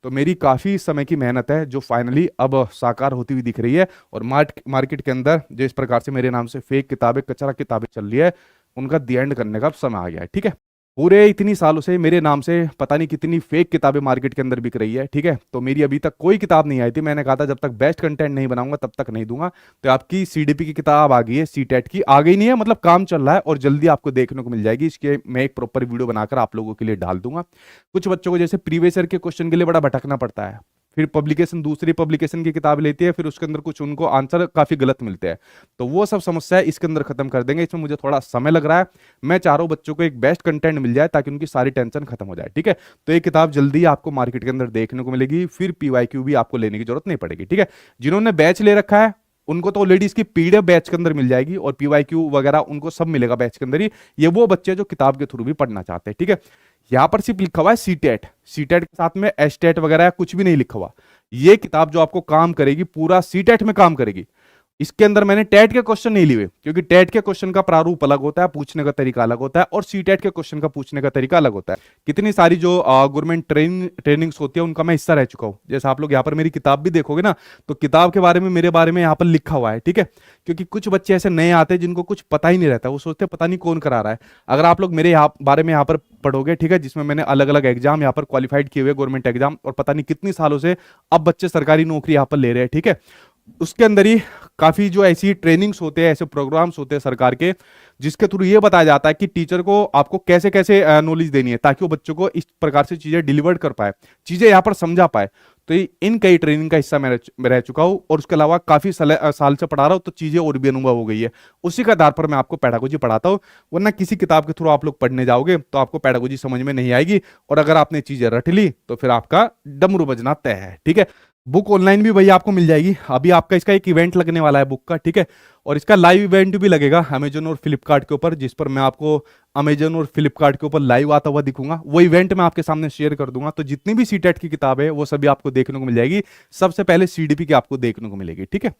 तो मेरी काफ़ी समय की मेहनत है जो फाइनली अब साकार होती हुई दिख रही है। और मार्केट के अंदर जो इस प्रकार से मेरे नाम से फेक किताबें, कचरा किताबें चल रही है, उनका दी एंड करने का अब समय आ गया है। ठीक है, पूरे इतनी सालों से मेरे नाम से पता नहीं कितनी फेक किताबें मार्केट के अंदर बिक रही है। ठीक है, तो मेरी अभी तक कोई किताब नहीं आई थी। मैंने कहा था जब तक बेस्ट कंटेंट नहीं बनाऊंगा तब तक नहीं दूंगा। तो आपकी सीडीपी की किताब आ गई है, सीटेट की आ गई नहीं है, मतलब काम चल रहा है और जल्दी आपको देखने को मिल जाएगी। इसके मैं एक प्रॉपर वीडियो बनाकर आप लोगों के लिए डाल दूंगा। कुछ बच्चों को जैसे प्रीवियस ईयर के क्वेश्चन के लिए बड़ा भटकना पड़ता है, फिर पब्लिकेशन दूसरी पब्लिकेशन की किताब लेती है, फिर उसके अंदर कुछ उनको आंसर काफी गलत मिलते हैं। तो वो सब समस्या है इसके अंदर खत्म कर देंगे। इसमें मुझे थोड़ा समय लग रहा है। मैं चाह रहा हूं बच्चों को एक बेस्ट कंटेंट मिल जाए ताकि उनकी सारी टेंशन खत्म हो जाए। ठीक है, तो ये किताब जल्दी आपको मार्केट के अंदर देखने को मिलेगी, फिर पीवाईक्यू भी आपको लेने की जरूरत नहीं पड़ेगी। ठीक है, जिन्होंने बैच ले रखा है उनको तो ऑलरेडी इसकी पीडीएफ बैच के अंदर मिल जाएगी और पीवाईक्यू वगैरह उनको सब मिलेगा बैच के अंदर ही। ये वो बच्चे जो किताब के थ्रू भी पढ़ना चाहते हैं। ठीक है, यहां पर सिर्फ लिखा हुआ है सीटेट, सीटेट के साथ में एस्टेट वगैरह कुछ भी नहीं लिखा हुआ। ये किताब जो आपको काम करेगी, पूरा सीटेट में काम करेगी। इसके अंदर मैंने टेट के क्वेश्चन नहीं लिए, क्योंकि टेट के क्वेश्चन का प्रारूप अलग होता है, पूछने का तरीका अलग होता है, और सीटेट के क्वेश्चन का पूछने का तरीका अलग होता है। कितनी सारी जो गवर्नमेंट ट्रेनिंग्स होती है उनका मैं हिस्सा रह चुका हूं। जैसे आप लोग यहाँ पर मेरी किताब भी देखोगे ना, तो किताब के बारे में मेरे बारे में यहाँ पर लिखा हुआ है। ठीक है, क्योंकि कुछ बच्चे ऐसे नए आते हैं जिनको कुछ पता ही नहीं रहता, वो सोचते हैं पता नहीं कौन करा रहा है। अगर आप लोग मेरे बारे में यहाँ पर पढ़ोगे, ठीक है, जिसमें मैंने अलग अलग एग्जाम यहाँ पर क्वालिफाइड किए हुए, गवर्नमेंट एग्जाम, और पता नहीं कितनी सालों से अब बच्चे सरकारी नौकरी यहाँ पर ले रहे हैं। ठीक है, उसके अंदर ही काफी जो ऐसी ट्रेनिंग्स होते हैं, ऐसे प्रोग्राम्स होते हैं सरकार के, जिसके थ्रू ये बताया जाता है कि टीचर को आपको कैसे कैसे नॉलेज देनी है ताकि वो बच्चों को इस प्रकार से चीजें डिलीवर कर पाए, चीजें यहाँ पर समझा पाए। तो इन कई ट्रेनिंग का हिस्सा मैं रह चुका हूँ, और उसके अलावा काफी साल से पढ़ा रहा हूँ, तो चीजें और भी अनुभव हो गई है। उसी के आधार पर मैं आपको पेडागोजी पढ़ाता हूँ। वरना किसी किताब के थ्रू आप लोग पढ़ने जाओगे तो आपको पेडागोजी समझ में नहीं आएगी, और अगर आपने चीजें रट ली तो फिर आपका डमरू बजना तय है। ठीक है, बुक ऑनलाइन भी भैया आपको मिल जाएगी। अभी आपका इसका एक इवेंट लगने वाला है बुक का। ठीक है, और इसका लाइव इवेंट भी लगेगा अमेजन और फ्लिपकार्ट के ऊपर, जिस पर मैं आपको अमेजन और फ्लिपकार्ट के ऊपर लाइव आता हुआ दिखूंगा। वो इवेंट मैं आपके सामने शेयर कर दूंगा। तो जितनी भी सीटेट की किताब है वो सभी आपको देखने को मिल जाएगी। सबसे पहले सीडीपी की आपको देखने को मिलेगी। ठीक है।